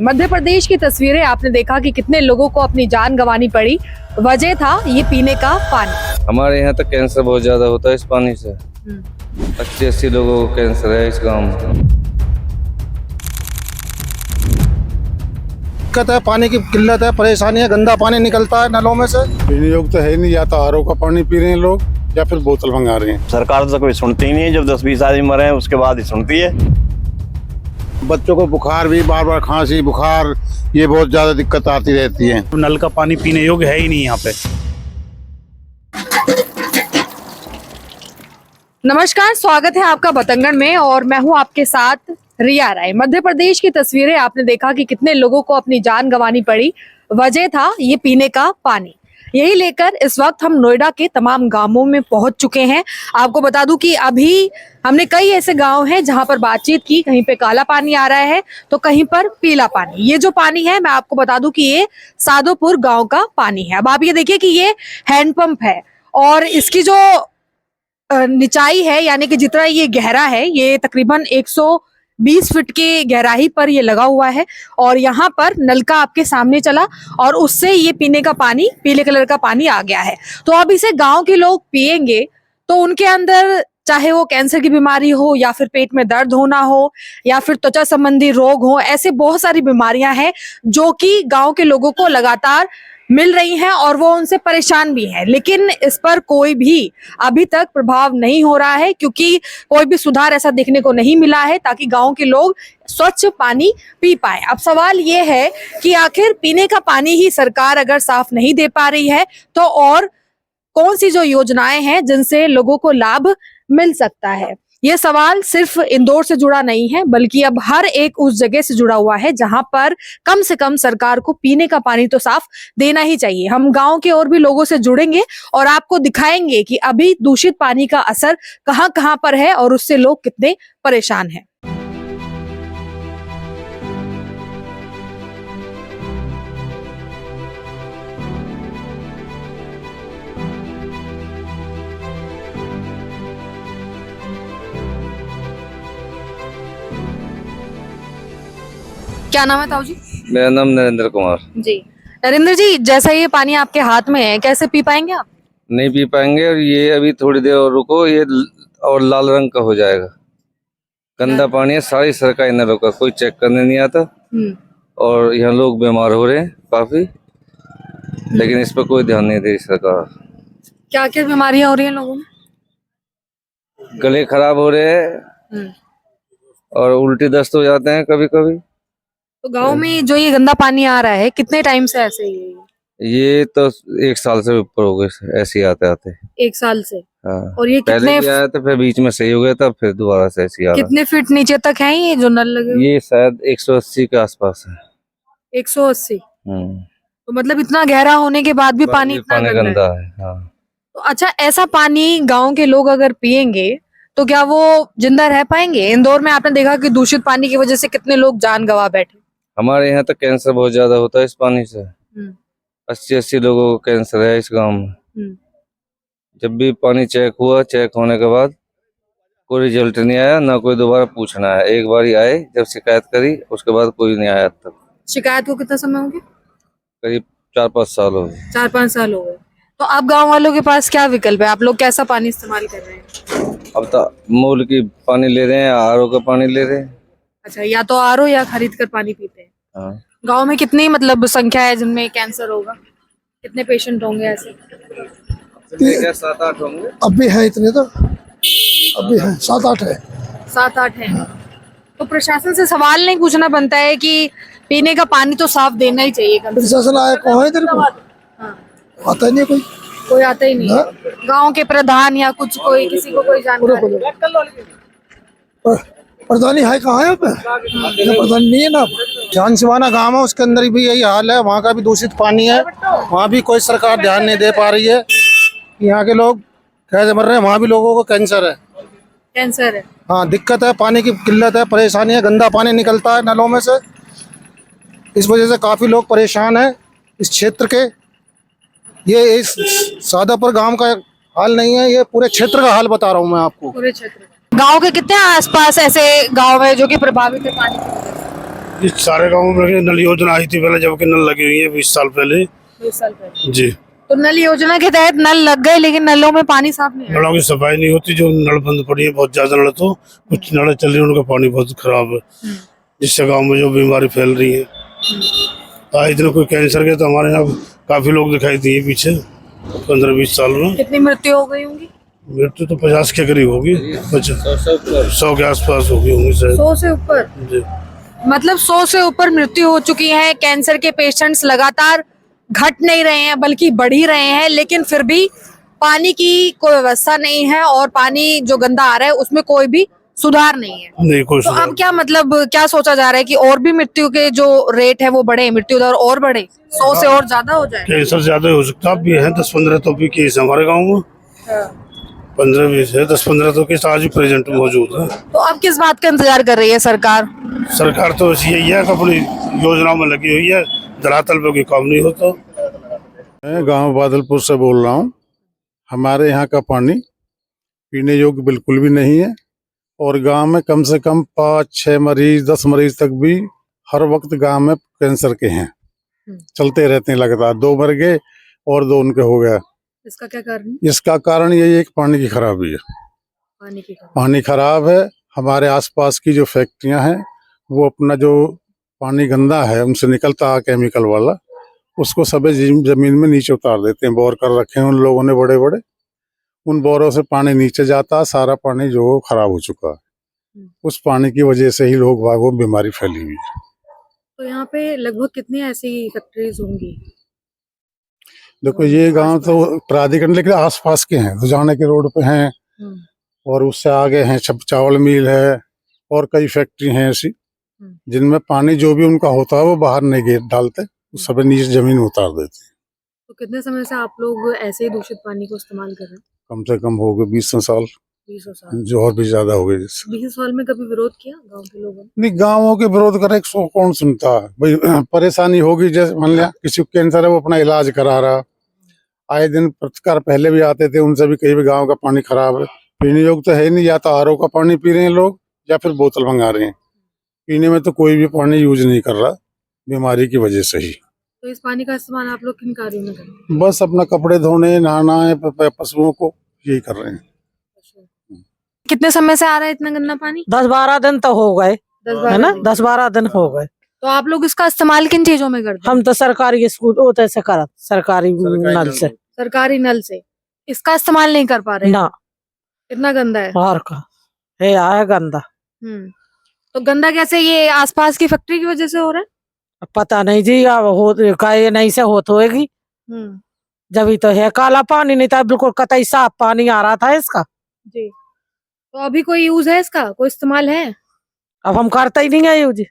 मध्य प्रदेश की तस्वीरें आपने देखा कि कितने लोगों को अपनी जान गंवानी पड़ी। वजह था ये पीने का पानी। हमारे यहाँ तक कैंसर बहुत ज्यादा होता है इस पानी से। 80-80 लोगों को कैंसर है इस गांव में। दिक्कत है, पानी की किल्लत है, परेशानी है, गंदा पानी निकलता है नलों में से। पीने योग्य तो है नहीं, या तो आरओ का पानी पी रहे हैं लोग या फिर बोतल मंगा रहे हैं। सरकार तो कोई सुनती ही नहीं है। जब 10-20 आदमी मरे हैं उसके बाद ही सुनती है। बच्चों को बुखार भी, बार बार खांसी बुखार, ये बहुत ज्यादा दिक्कत आती रहती है। नल का पानी पीने योग्य है ही नहीं यहाँ पे। नमस्कार, स्वागत है आपका बतंगड़ में और मैं हूँ आपके साथ रिया राय। मध्य प्रदेश की तस्वीरें आपने देखा कि कितने लोगों को अपनी जान गंवानी पड़ी। वजह था ये पीने का पानी। यही लेकर इस वक्त हम नोएडा के तमाम गांवों में पहुंच चुके हैं। आपको बता दूं कि अभी हमने कई ऐसे गांव हैं जहां पर बातचीत की। कहीं पे काला पानी आ रहा है तो कहीं पर पीला पानी। ये जो पानी है मैं आपको बता दूं कि ये सादोपुर गांव का पानी है। अब आप ये देखिए कि ये हैंडपंप है और इसकी जो निचाई है यानी कि जितना ये गहरा है, ये तकरीबन 120 फीट के गहराई पर ये लगा हुआ है और यहाँ पर नलका आपके सामने चला और उससे ये पीने का पानी, पीले कलर का पानी आ गया है। तो अब इसे गांव के लोग पिएंगे तो उनके अंदर चाहे वो कैंसर की बीमारी हो या फिर पेट में दर्द होना हो या फिर त्वचा संबंधी रोग हो, ऐसे बहुत सारी बीमारियां हैं जो कि गांव के लोगों को लगातार मिल रही हैं और वो उनसे परेशान भी हैं। लेकिन इस पर कोई भी अभी तक प्रभाव नहीं हो रहा है क्योंकि कोई भी सुधार ऐसा देखने को नहीं मिला है ताकि गांव के लोग स्वच्छ पानी पी पाए। अब सवाल ये है कि आखिर पीने का पानी ही सरकार अगर साफ नहीं दे पा रही है तो और कौन सी जो योजनाएं हैं जिनसे लोगों को लाभ मिल सकता है। ये सवाल सिर्फ इंदौर से जुड़ा नहीं है बल्कि अब हर एक उस जगह से जुड़ा हुआ है जहां पर कम से कम सरकार को पीने का पानी तो साफ देना ही चाहिए। हम गांव के और भी लोगों से जुड़ेंगे और आपको दिखाएंगे कि अभी दूषित पानी का असर कहां-कहां पर है और उससे लोग कितने परेशान हैं। क्या नाम है ताऊ जी? मेरा नाम नरेंद्र कुमार। जी नरेंद्र जी, जैसा ये पानी आपके हाथ में है कैसे पी पाएंगे आप? नहीं पी पाएंगे और ये अभी थोड़ी देर और रुको, ये और लाल रंग का हो जाएगा। गंदा पानी है, सारी सरकारी नलों का कोई चेक करने नहीं आता और यहाँ लोग बीमार हो रहे हैं काफी, लेकिन इस पर कोई ध्यान नहीं दे रही सरकार। क्या क्या बीमारियां हो रही हैं लोगों में? गले खराब हो रहे हैं और उल्टी दस्त हो जाते हैं कभी कभी। तो गांव में जो ये गंदा पानी आ रहा है कितने टाइम से ऐसे ही है? ये तो 1 साल से ऊपर हो गए ऐसे ही आते आते। 1 साल से? हाँ। और ये पहले भी आया था, फिर बीच में सही हो गया था, फिर दोबारा से ऐसे ही आ रहा। कितने फीट नीचे तक है ये जो नल लगे हुए? ये शायद 180 के आसपास है। 180? तो मतलब इतना गहरा होने के बाद भी पानी इतना गंदा है। हाँ। तो अच्छा, ऐसा पानी गांव के लोग अगर पिएंगे तो क्या वो जिंदा रह पाएंगे? इंदौर में आपने देखा कि दूषित पानी की वजह से कितने लोग जान गंवा बैठे। हमारे यहाँ तक कैंसर बहुत ज्यादा होता है इस पानी से। 80-80 लोगों को कैंसर है इस गांव में। जब भी पानी चेक हुआ, चेक होने के बाद कोई रिजल्ट नहीं आया, ना कोई दोबारा पूछना आया। एक बार ही आए जब शिकायत करी, उसके बाद कोई नहीं आया अब तक। शिकायत को कितना समय हो गया? करीब 4-5 साल हो गए। 4-5 साल हो गए। तो अब गांव वालों के पास क्या विकल्प है? आप लोग कैसा पानी इस्तेमाल कर रहे हैं? अब तो मूल की पानी ले रहे हैं, आरओ का पानी ले रहे हैं। अच्छा, या तो आरओ या खरीद कर पानी पीते हैं। हाँ। गांव में कितनी मतलब संख्या है जिनमें कैंसर होगा? कितने पेशेंट होंगे ऐसे? 7-8 होंगे। अभी है इतने तो, अभी है 7-8 है। 7-8 है। तो प्रशासन से सवाल नहीं पूछना बनता है कि पीने का पानी तो साफ देना ही चाहिए? प्रशासन आया कौन है तेरे को? आता ही नहीं कोई आता ही नहीं। गांव के प्रधान या कुछ कोई किसी को कोई जानकारी? प्रधानी है कहाँ है? प्रधान नहीं है ना। जान सिवाना गाँव है, उसके अंदर भी यही हाल है। वहाँ का भी दूषित पानी है, वहाँ भी कोई सरकार ध्यान नहीं दे पा रही है। यहाँ के लोग कैसे मर रहे हैं, वहाँ भी लोगों को कैंसर है। कैंसर है? हाँ, दिक्कत है, पानी की किल्लत है, परेशानी है, गंदा पानी निकलता है नलों में से। इस वजह से काफी लोग परेशान हैं इस क्षेत्र के। ये इस सादापुर गांव का हाल नहीं है, ये पूरे क्षेत्र का हाल बता रहा हूँ मैं आपको। पूरे क्षेत्र गांव के कितने आसपास ऐसे गांव है जो कि प्रभावित है पानी की वजह से? ये सारे गांवों में नल योजना आई थी पहले, जबकि नल लगी हुई है 20 साल पहले। 20 साल पहले जी। तो नल योजना के तहत नल लग गए, लेकिन नलों में पानी साफ नहीं आया। नलों की सफाई नहीं होती, जो नल बंद पड़ी है बहुत ज्यादा नल, तो कुछ नल चल रही है उनका पानी बहुत खराब है, जिससे गांव में जो बीमारी फैल रही है। आए दिन कोई कैंसर के तो हमारे यहाँ काफी लोग दिखाई दिए पीछे 15-20 साल में। कितनी मृत्यु हो गई होंगी? मृत्यु तो 50 के करीब होगी, 100 के आसपास होगी होंगी शायद। 100 से ऊपर? जी। मतलब 100 से ऊपर मृत्यु हो चुकी है। कैंसर के पेशेंट्स लगातार घट नहीं रहे हैं बल्कि बढ़ ही रहे हैं, लेकिन फिर भी पानी की कोई व्यवस्था नहीं है और पानी जो गंदा आ रहा है उसमें कोई भी सुधार नहीं है। नहीं कोई तो सुधार अब क्या मतलब क्या सोचा जा रहा है कि और भी मृत्यु के जो रेट है वो बढ़े, मृत्यु दर और बढ़े, 100 से और ज्यादा हो जाए? कैंसर ज्यादा हो सकता है। भी है 10-15 तो भी केस हमारे गाँव में, 15-20 है, 10-15 तो केस आज भी प्रेजेंट मौजूद है। तो अब किस बात का इंतजार कर रही है सरकार? सरकार तो बस यही है कि अपनी योजनाओं में लगी हुई है, धरातल पे कोई काम नहीं होता। मैं गांव बादलपुर से बोल रहा हूँ। हमारे यहाँ का पानी पीने योग्य बिल्कुल भी नहीं है, और गांव में कम से कम 5-6 मरीज 10 मरीज तक भी हर वक्त गांव में कैंसर के हैं, चलते रहते हैं लगातार। 2 मर गए और 2 उनके हो गया। इसका क्या कारण है? इसका कारण यही है कि पानी की खराबी है। पानी की कमी। पानी खराब है। हमारे आसपास की जो फैक्ट्रियां हैं वो अपना जो पानी गंदा है उनसे निकलता है केमिकल वाला, उसको सभी जमीन में नीचे उतार देते हैं। बोर कर रखे हैं उन लोगों ने बड़े बड़े, उन बोरों से पानी नीचे जाता है, सारा पानी जो खराब हो चुका है। उस पानी की वजह से ही लोग बागों में बीमारी फैली हुई है। तो यहाँ पे लगभग कितनी ऐसी फैक्ट्रीज होंगी? देखो ये गांव तो प्राधिकरण लेकिन आसपास के हैं, दुजाने के रोड पे हैं, और उससे आगे हैं चावल मिल है और कई फैक्ट्री हैं ऐसी जिनमें पानी जो भी उनका होता है वो बाहर नहीं गिर डालते, सब नीचे जमीन में उतार देते हैं। तो कितने समय से आप लोग ऐसे ही दूषित पानी को इस्तेमाल कर रहे हैं? कम से कम हो गए 20 साल, 20 साल। जो और भी ज्यादा हो गए। 20 साल में कभी विरोध किया गांव के लोगों ने? नहीं, गाँवों के विरोध करे कौन सुनता है भाई। परेशानी होगी, जैसे मान लिया किसी को कैंसर है वो अपना इलाज करा रहा, आए दिन पत्रकार पहले भी आते थे, उनसे भी कहीं भी गाँव का पानी खराब है, पीने योग्य तो है नहीं। या तो आरओ का पानी पी रहे हैं लोग या फिर बोतल मंगा रहे हैं। पीने में तो कोई भी पानी यूज नहीं कर रहा, बीमारी की वजह से ही। तो इस पानी का इस्तेमाल आप लोग किन कार्यों में करते हैं? बस अपना कपड़े धोने, नहाना है, पशुओं को, यही कर रहे हैं। कितने समय से आ रहा है इतना गंदा पानी? 10-12 दिन तो हो गए, 10-12 है ना, दिन। 10-12 दिन हो गए। तो आप लोग इसका इस्तेमाल किन चीजों में करते हैं? हम तो सरकारी स्कूल होते से करत, सरकारी नल से सरकारी नल से। इसका इस्तेमाल नहीं कर पा रहे? ना, इतना गंदा है। और का है आया गंदा। तो गंदा कैसे? ये आसपास की फैक्ट्री की वजह से हो रहा है? पता नहीं जी, अब हो का ये नहीं से होत होएगी, जब ही तो है काला पानी, नहीं था बिल्कुल कतई साफ पानी आ रहा था इसका जी। तो अभी कोई यूज है इसका, कोई इस्तेमाल है? अब हम करते ही नहीं है यूज,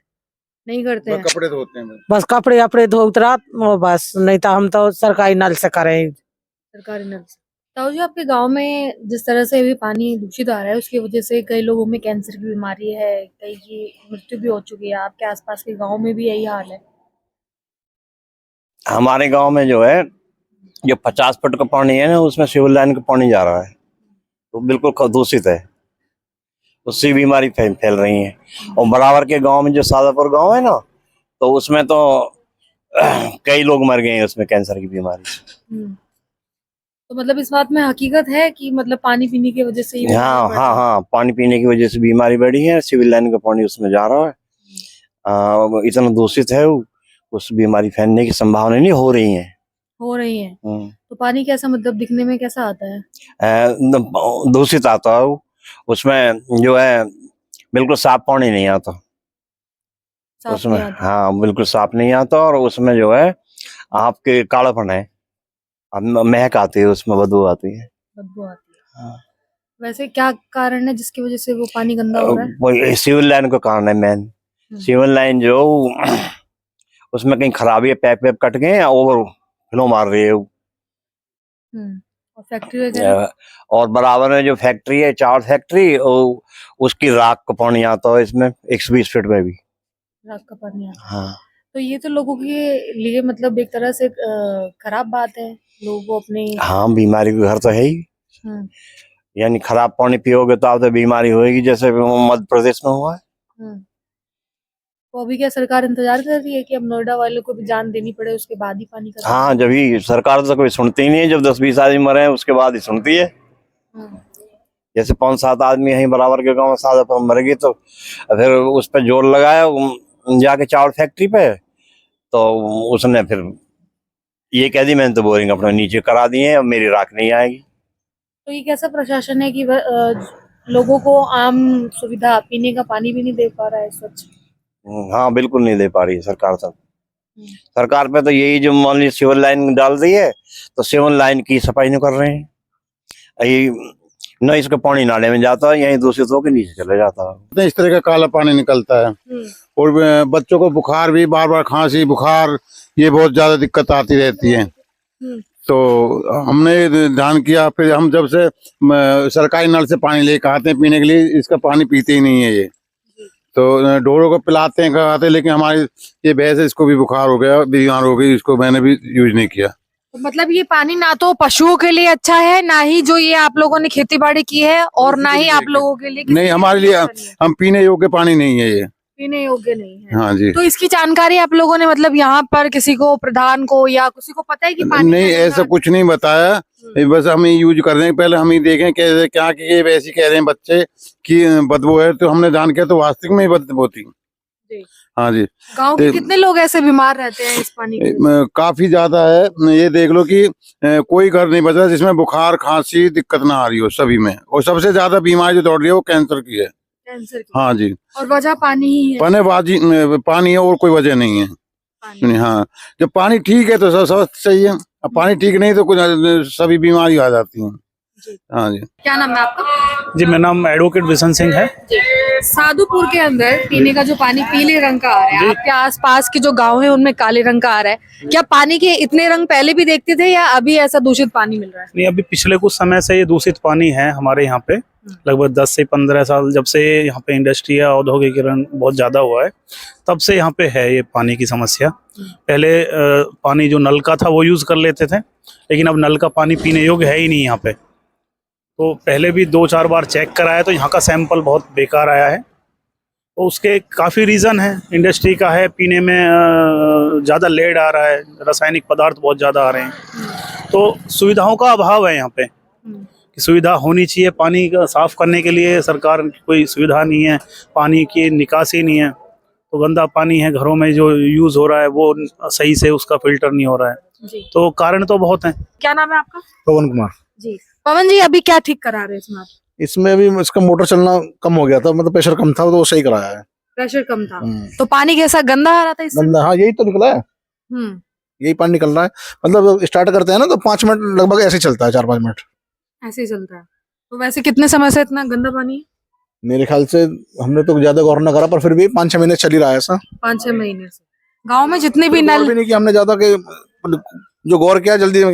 नहीं करते हैं। कपड़े धोते हैं बस कपड़े अपड़े धो उतरा बस, नहीं तो हम तो सरकारी नल से करें। सरकारी नल से। ताऊ जी, आपके गांव में जिस तरह से अभी पानी दूषित आ रहा है उसकी वजह से कई लोगों में कैंसर की बीमारी है, कई की मृत्यु भी हो चुकी है। आपके आसपास के गांव में भी यही हाल है? हमारे गांव में जो है, जो 50 फुट का पानी है ना, उसमें सिविल लाइन का पानी जा रहा है, तो बिल्कुल दूषित है, उससे बीमारी फैल रही है। और बराबर के गांव में जो सादापुर गांव है ना, तो उसमें तो कई लोग मर गए हैं उसमें कैंसर की बीमारी से। तो मतलब इस बात में हकीकत है कि मतलब पानी पीने की वजह से ही हाँ बीमारी बढ़ हाँ रही है? हाँ, पानी पीने की वजह से बीमारी बढ़ी है, सिविल लाइन का पानी उसमें जा रहा है, इतना दूषित है, उस बीमारी फैलने की संभावना नहीं हो रही है। हो रही है। तो पानी कैसा, मतलब दिखने में कैसा आता है? दूषित आता है, उसमें जो है बिल्कुल साफ पानी नहीं आता साफ उसमें। नहीं आता? हाँ, बिल्कुल साफ नहीं आता, और उसमें जो है आपके कालापन है, महक आती है, उसमें बदबू आती है। बदबू आती है। हाँ। वैसे क्या कारण है जिसकी वजह से वो पानी गंदा हो रहा है? वो सिविल लाइन का कारण है मेन। सिविल लाइन जो उसमें कहीं खराबी है, पैप वैप कट गए, ओवर फ्लो मार रही है। और फैक्ट्री वगैरह? और बराबर में जो फैक्ट्री है, चावल फैक्ट्री, उसकी राख का पानी आता है इसमें 120 फीट में भी रात का पानी आता है। हाँ। तो ये तो लोगों के लिए मतलब एक तरह से खराब बात है। लोगों को अपने हाँ, बीमारी का घर तो है ही, यानी खराब पानी पियोगे तो आप तो बीमारी होगी, जैसे मध्य प्रदेश में हुआ है। तो अभी क्या सरकार इंतजार कर रही है कि अब नोएडा वालों को भी जान देनी पड़े उसके बाद ही पानी का? हाँ, जब ही सरकार तो कोई सुनती ही नहीं है, जब 10-20 आदमी मरे हैं उसके बाद ही सुनती है। हम्म, जैसे 5-7 आदमी यहीं बराबर के गांव में सादा पर मर गए, तो फिर उस पर जोर लगाया जाके चावल फैक्ट्री पे, तो उसने फिर ये कह दी मैंने तो बोरिंग अपने नीचे करा दी है, अब मेरी राख नहीं आएगी। तो ये कैसा प्रशासन है कि लोगों को आम सुविधा पीने का पानी भी नहीं दे पा रहा है स्वच्छ? हाँ, बिल्कुल नहीं दे पा रही है सरकार सब। सरकार पे तो यही जो मान लीजिए सिविल लाइन डाल दी है, तो सिविल लाइन की सफाई नहीं कर रहे हैं। यही न इसका पानी नाले में जाता है, यही दूषित होकर नीचे चले जाता है। इस तरह का काला पानी निकलता है और बच्चों को बुखार भी, बार बार खांसी बुखार, ये बहुत ज्यादा दिक्कत आती रहती है। तो हमने ध्यान किया, फिर हम जब से सरकारी नल से पानी लेकर आते हैं पीने के लिए, इसका पानी पीते ही नहीं है ये। तो ढोरों को पिलाते हैं कराते हैं, लेकिन हमारी ये भैंस है, इसको भी बुखार हो गया, बीमार हो गई, इसको मैंने भी यूज नहीं किया। तो मतलब ये पानी ना तो पशुओं के लिए अच्छा है, ना ही जो ये आप लोगों ने खेती बाड़ी की है, और ना ही आप लोगों के लिए, नहीं, हमारे लिए हम पीने योग्य पानी नहीं है ये। पीने योग्य नहीं है। हाँ जी। तो इसकी जानकारी आप लोगों ने मतलब यहाँ पर किसी को, प्रधान को या किसी को पता है कि पानी नहीं, ऐसा कुछ नहीं बताया, बस हम यूज कर रहे हैं। पहले हम ही देखें कैसे क्या कि ये वैसे कह रहे हैं बच्चे कि बदबू है, तो हमने जान किया तो वास्तविक में ही बदबू थी। हाँ जी। गांव के कितने लोग ऐसे बीमार रहते हैं इस पानी के? काफी ज्यादा है। ये देख लो कि कोई घर नहीं बचा जिसमें बुखार खांसी दिक्कत ना आ रही हो, सभी में। और सबसे ज्यादा बीमारी जो दौड़ रही है वो कैंसर की है। कैंसर की? हाँ जी। और वजह पानी ही है? पानी है, और कोई वजह नहीं है। हाँ, जब पानी ठीक है तो सब स्वास्थ्य सही है, अब पानी ठीक नहीं तो कुछ सभी बीमारी आ जाती हैं। हाँ जी। क्या नाम है आपका? जी, मेरा नाम एडवोकेट बिशन सिंह है। साधुपुर के अंदर पीने का जो पानी पीले रंग का आ रहा है, आपके आसपास के जो गांव है उनमें काले रंग का आ रहा है, क्या पानी के इतने रंग पहले भी देखते थे या अभी ऐसा दूषित पानी मिल रहा है? नहीं, अभी पिछले कुछ समय से ये दूषित पानी है हमारे यहाँ पे। लगभग 10 से 15 साल जब से यहाँ पे इंडस्ट्री या औद्योगिकीकरण बहुत ज्यादा हुआ है, तब से यहाँ पे है ये पानी की समस्या। पहले पानी जो नल का था वो यूज कर लेते थे, लेकिन अब नल का पानी पीने योग्य है ही नहीं यहाँ पे। तो पहले भी 2-4 बार चेक कराया तो यहाँ का सैंपल बहुत बेकार आया है। तो उसके काफ़ी रीज़न है, इंडस्ट्री का है, पीने में ज़्यादा लेड आ रहा है, रासायनिक पदार्थ बहुत ज़्यादा आ रहे हैं, तो सुविधाओं का अभाव है यहाँ पे। कि सुविधा होनी चाहिए पानी का साफ़ करने के लिए, सरकार की कोई सुविधा नहीं है, पानी की निकासी नहीं है, तो गंदा पानी है घरों में जो यूज़ हो रहा है वो सही से उसका फिल्टर नहीं हो रहा है। तो कारण तो बहुत हैं। क्या नाम है आपका? पवन कुमार। जी पवन जी, अभी क्या ठीक करा रहे हैं इसमें आप? इसमें भी इसका मोटर चलना कम हो गया था, मतलब प्रेशर कम था, तो वो सही कराया है। प्रेशर कम था तो पानी कैसा गंदा आ रहा था इससे? गंदा, हाँ, यही तो निकला है, यही पानी निकल रहा है। मतलब स्टार्ट करते हैं ना तो 5 मिनट लगभग ऐसे चलता है, 4-5 मिनट ऐसे ही चलता है। तो वैसे कितने समय से इतना गंदा पानी है? मेरे ख्याल से हमने तो ज्यादा गौर न करा, पर फिर भी 5-6 महीने चल ही रहा है ऐसा। 5-6 महीने से गांव में जितने भी नल भी नहीं किया हमने ज्यादा, के जो गौर किया जल्दी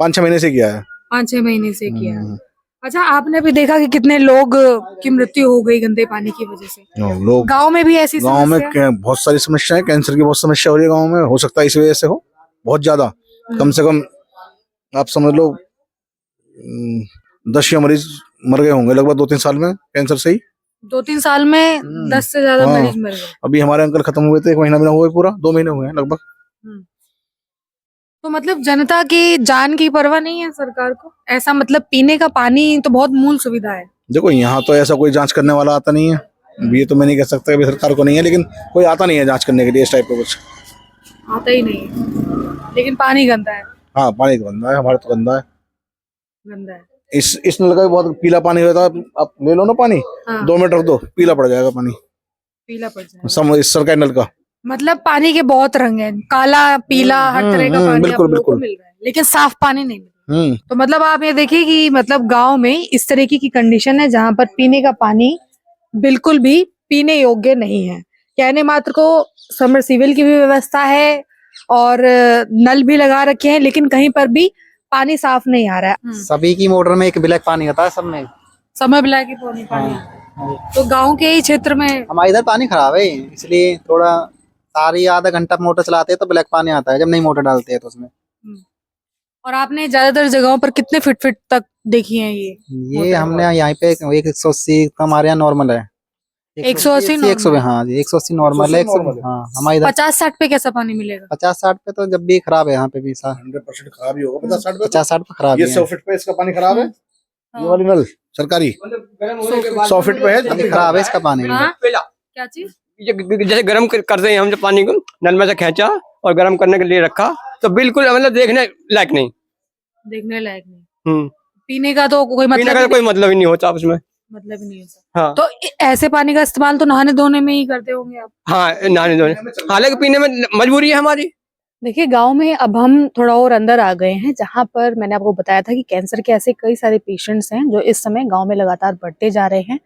5-6 महीने से किया है। 5-6 महीने से किया है। अच्छा, आपने भी देखा कि कितने लोग की मृत्यु हो गई गंदे पानी की वजह से? लोग गांव में भी ऐसी गांव में बहुत सारी समस्या है, कैंसर की बहुत समस्या हो रही है गांव में। हो सकता है इस वजह से हो, बहुत ज्यादा, कम से कम आप समझ लो 10 मरीज मर गए होंगे लगभग 2-3 साल में कैंसर से ही। 2-3 साल में 10 से ज्यादा हाँ। मरीज मर गए। अभी हमारे अंकल खत्म हुए थे, 1 महीना भी ना हुआ है, पूरा 2 महीने हुए हैं लगभग। तो मतलब जनता की जान की परवाह नहीं है सरकार को? ऐसा मतलब पीने का पानी तो बहुत मूल सुविधा है। देखो, यहाँ तो ऐसा कोई जांच करने वाला आता नहीं है, ये तो मैं नहीं कह सकता कि सरकार को नहीं है, लेकिन कोई आता नहीं है जांच करने के लिए इस टाइप का कुछ। आता ही नहीं है, लेकिन पानी गंदा है। हाँ, पानी तो गंदा है, हमारा तो गंदा है। गंदा है। इस नल का भी बहुत पीला पानी होता है, आप ले लो ना पानी, 2 मिनट रख दो, पीला पड़ जाएगा पानी, पीला पड़ जाएगा। इस सरकारी नल का। मतलब पानी के बहुत रंग हैं, काला पीला हर तरह का पानी बिल्कुल, आप लोगों को मिल रहा है, लेकिन साफ पानी नहीं मिल रहा। तो मतलब आप ये देखिए कि मतलब गांव में इस तरीके की कंडीशन है जहां पर पीने का पानी बिल्कुल भी पीने योग्य नहीं है। कहने मात्र को सबमर्सिबल की भी व्यवस्था है और नल भी लगा रखे हैं, लेकिन कहीं पर भी पानी साफ नहीं आ रहा है। सभी की मोटर में एक ब्लैक पानी आता है, सब में समय बिला की पानी। तो गांव के ही क्षेत्र में हमारे इधर पानी खराब है, इसलिए थोड़ा सारी आधा घंटा मोटर चलाते हैं तो ब्लैक पानी आता है, जब नहीं मोटर डालते हैं तो उसमें। और आपने ज्यादातर जगहों पर कितने फीट तक देखी है ये हमने यहाँ पे 180 हमारे यहाँ नॉर्मल है, 180 180 हाँ जी 180 नॉर्मल है 100 हाँ हमारे इधर 50-60 पे कैसा पानी मिलेगा? 50-60 पे तो जब भी खराब है यहाँ पे भी 100% खराब ही होगा 50-60 पे। 50-60 पे खराब ये ही 100 है। फीट पे इसका पानी खराब है। ये हाँ। वाली नल सरकारी 100 फीट पे है तब अभी भी खराब है इसका पानी। हाँ? क्या चीज? जैसे गर्म करते हैं हम जब पानी को नल में से खींचा और गर्म करने के लिए रखा तो बिल्कुल मतलब देखने लायक नहीं। देखने लायक नहीं। पीने का तो कोई पीने मतलब का ही तो कोई मतलब ही नहीं होता उसमें। मतलब ही नहीं होता। हाँ तो ऐसे पानी का इस्तेमाल तो नहाने धोने में ही करते होंगे आप। हाँ नहाने धोने, हालांकि पीने में मजबूरी है हमारी। देखिए गांव में अब हम थोड़ा और अंदर आ गए हैं, जहां पर मैंने आपको बताया था कि कैंसर के ऐसे कई सारे पेशेंट्स हैं जो इस समय गांव में लगातार बढ़ते जा रहे हैं।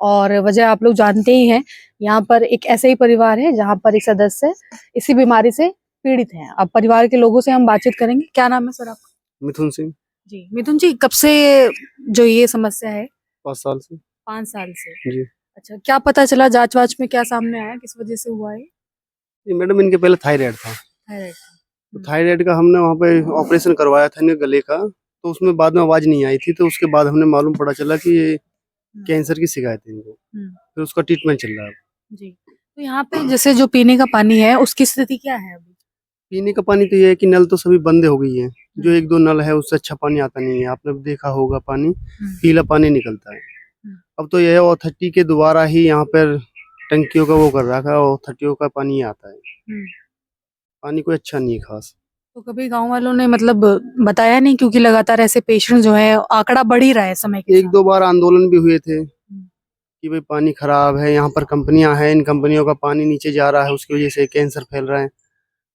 और वजह आप लोग जानते ही हैं, यहाँ पर एक ऐसे ही परिवार है जहां पर एक सदस्य इसी बीमारी से पीड़ित हैं। अब परिवार के लोगों से हम बातचीत करेंगे। क्या नाम है सर आपका? मिथुन सिंह जी मिथुन जी, कब से जो ये समस्या है? 5 साल से 5 साल से। जी। अच्छा, क्या पता चला, जांच वाच में क्या सामने आया, किस वजह से हुआ है? ये मैडम इनके पहले थायराइड था। थायराइड। तो थायराइड का हमने वहाँ पे ऑपरेशन करवाया था इनके गले का, तो उसमें बाद में आवाज नहीं आई थी, तो उसके बाद हमने मालूम पड़ा चला कि ये कैंसर की शिकायत है इनको। फिर उसका ट्रीटमेंट चल रहा है। जी, तो यहाँ पे जैसे जो पीने का पानी है उसकी स्थिति क्या है अभी? पीने का पानी तो ये है कि नल तो सभी बंद हो गई है। जो 1-2 नल है उससे अच्छा पानी आता नहीं है। आपने देखा होगा पानी पीला पानी निकलता है। अब तो यह ऑथोरिटी के द्वारा ही यहाँ पर टंकियों का वो कर रखा है, ऑथोरिटियों का पानी आता है। पानी कोई अच्छा नहीं है खास। तो कभी गांव वालों ने मतलब बताया नहीं, क्योंकि लगातार ऐसे पेशेंट जो है आंकड़ा बढ़ ही रहा है समय के साथ। 1-2 बार आंदोलन भी हुए थे कि भाई पानी खराब है, यहाँ पर कंपनियां हैं, इन कंपनियों का पानी नीचे जा रहा है, उसकी वजह से कैंसर फैल रहा है।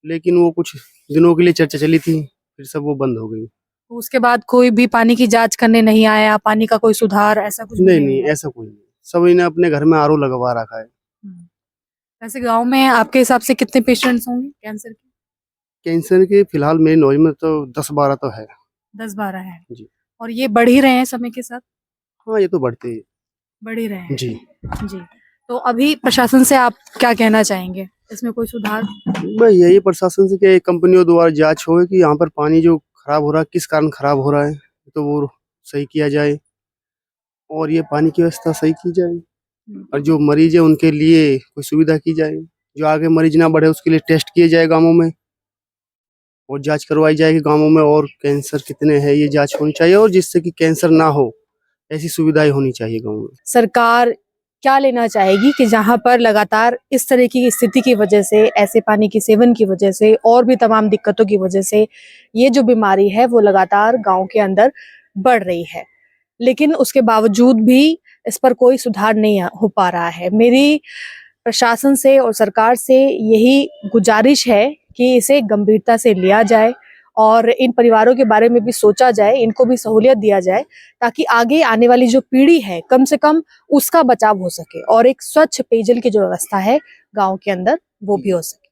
लेकिन वो कुछ दिनों के लिए चर्चा चली थी, फिर सब वो बंद हो गई। तो उसके बाद कोई भी पानी की जांच करने नहीं आया, पानी का कोई सुधार ऐसा कुछ नहीं हुआ? ऐसा कोई नहीं। सभी ने अपने घर में आरओ लगवा रखा है। वैसे गांव में आपके हिसाब से कितने पेशेंट्स होंगे कैंसर के? कैंसर के फिलहाल मेरी नॉलेज में तो 10-12 तो है। 10-12 है। जी। और ये बढ़ ही रहे हैं समय के साथ? हाँ ये तो बढ़ते ही बढ़ ही रहे हैं। जी। जी, तो अभी प्रशासन से आप क्या कहना चाहेंगे, इसमें कोई सुधार? भाई यही प्रशासन से कि कंपनियों द्वारा जांच हो कि यहाँ पर पानी जो खराब हो रहा है किस कारण खराब हो रहा है, तो वो सही किया जाए और ये पानी की व्यवस्था सही की जाए। और जो मरीज है उनके लिए कोई सुविधा की जाए, जो आगे मरीज ना बढ़े उसके लिए टेस्ट किए जाए गाँवों में और जांच करवाई जाए कि गाँवों में और कैंसर कितने हैं ये जांच होनी चाहिए, और जिससे कि कैंसर ना हो ऐसी सुविधाएं होनी चाहिए गाँव में। सरकार क्या लेना चाहेगी कि जहां पर लगातार इस तरह की स्थिति की वजह से, ऐसे पानी के सेवन की वजह से और भी तमाम दिक्कतों की वजह से ये जो बीमारी है वो लगातार गांव के अंदर बढ़ रही है, लेकिन उसके बावजूद भी इस पर कोई सुधार नहीं हो पा रहा है। मेरी प्रशासन से और सरकार से यही गुजारिश है कि इसे गंभीरता से लिया जाए और इन परिवारों के बारे में भी सोचा जाए, इनको भी सहूलियत दिया जाए, ताकि आगे आने वाली जो पीढ़ी है कम से कम उसका बचाव हो सके और एक स्वच्छ पेयजल की जो व्यवस्था है गांव के अंदर वो भी हो सके।